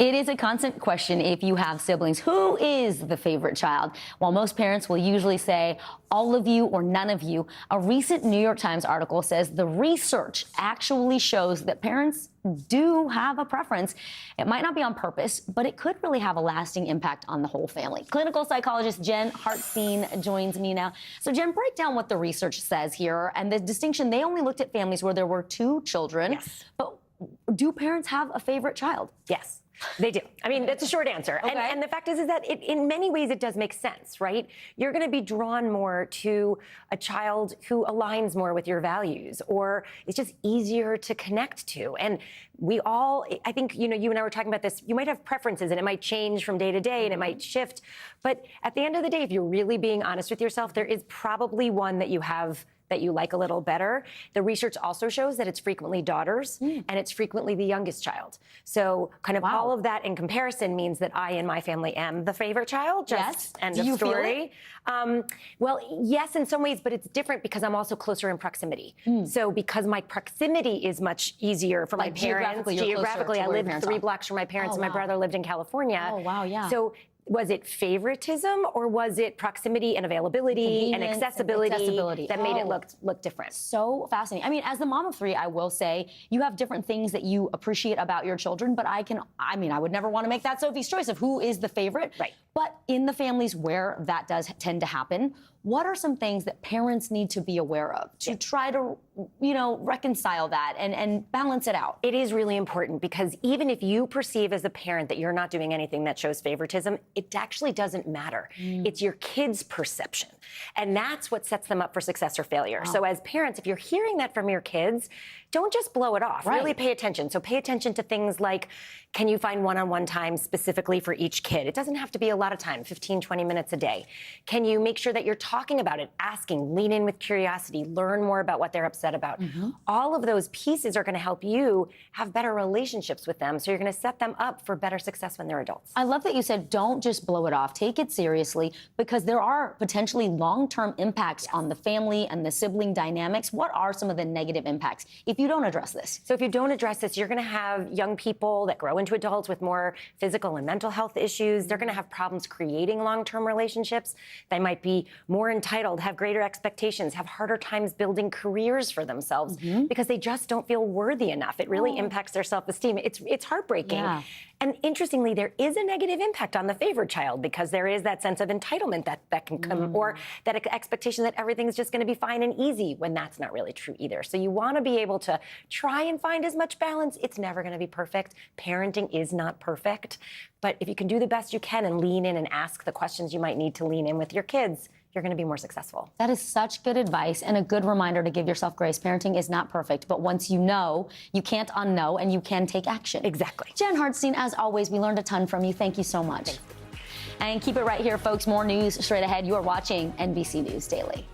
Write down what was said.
It is a constant question if you have siblings. Who is the favorite child? While most parents will usually say all of you or none of you, a recent New York Times article says the research actually shows that parents do have a preference. It might not be on purpose, but it could really have a lasting impact on the whole family. Clinical psychologist Jen Hartstein joins me now. So Jen, break down what the research says here and the distinction. They only looked at families where there were two children. Yes. But do parents have a favorite child? Yes. They do. I mean, that's a short answer. Okay. And the fact is that in many ways it does make sense, right? You're going to be drawn more to a child who aligns more with your values, or it's just easier to connect to. And we all, I think, you and I were talking about this, you might have preferences and it might change from day to day and it might shift. But at the end of the day, if you're really being honest with yourself, there is probably one that you have that you like a little better. The research also shows that it's frequently daughters and it's frequently the youngest child. So kind of all of that in comparison means that I in my family am the favorite child. Just end of story. Well, yes, in some ways, but it's different because I'm also closer in proximity. So because my proximity is much easier for my parents. Geographically, I lived 3 blocks from my parents and my brother lived in California. Oh, wow, yeah. So was it favoritism or was it proximity and availability and accessibility that made it look different? So fascinating. I mean, as the mom of 3, I will say you have different things that you appreciate about your children, but I would never want to make that Sophie's choice of who is the favorite. Right. But in the families where that does tend to happen, what are some things that parents need to be aware of to try to, reconcile that and balance it out? It is really important because even if you perceive as a parent that you're not doing anything that shows favoritism, it actually doesn't matter. It's your kid's perception. And that's what sets them up for success or failure. Wow. So as parents, if you're hearing that from your kids, don't just blow it off. Right. Really pay attention. So pay attention to things like, can you find one-on-one time specifically for each kid? It doesn't have to be a lot of time, 15, 20 minutes a day. Can you make sure that you're talking about it, asking, lean in with curiosity, learn more about what they're upset about? All of those pieces are going to help you have better relationships with them. So you're going to set them up for better success when they're adults. I love that you said don't just blow it off. Take it seriously because there are potentially long-term impacts on the family and the sibling dynamics. What are some of the negative impacts if you don't address this? So if you don't address this, you're going to have young people that grow into adults with more physical and mental health issues. They're going to have problems creating long-term relationships. They might be more entitled, have greater expectations, have harder times building careers for themselves because they just don't feel worthy enough. It really impacts their self-esteem. It's heartbreaking. Yeah. And interestingly, there is a negative impact on the favorite child because there is that sense of entitlement that can come, or that expectation that everything's just going to be fine and easy when that's not really true either. So you want to be able to try and find as much balance. It's never going to be perfect. Parenting is not perfect. But if you can do the best you can and lean in and ask the questions you might need to lean in with your kids, you're going to be more successful. That is such good advice and a good reminder to give yourself grace. Parenting is not perfect, but once you know, you can't unknow and you can take action. Exactly. Jen Hartstein, as always, we learned a ton from you. Thank you so much. Thanks. And keep it right here, folks. More news straight ahead. You are watching NBC News Daily.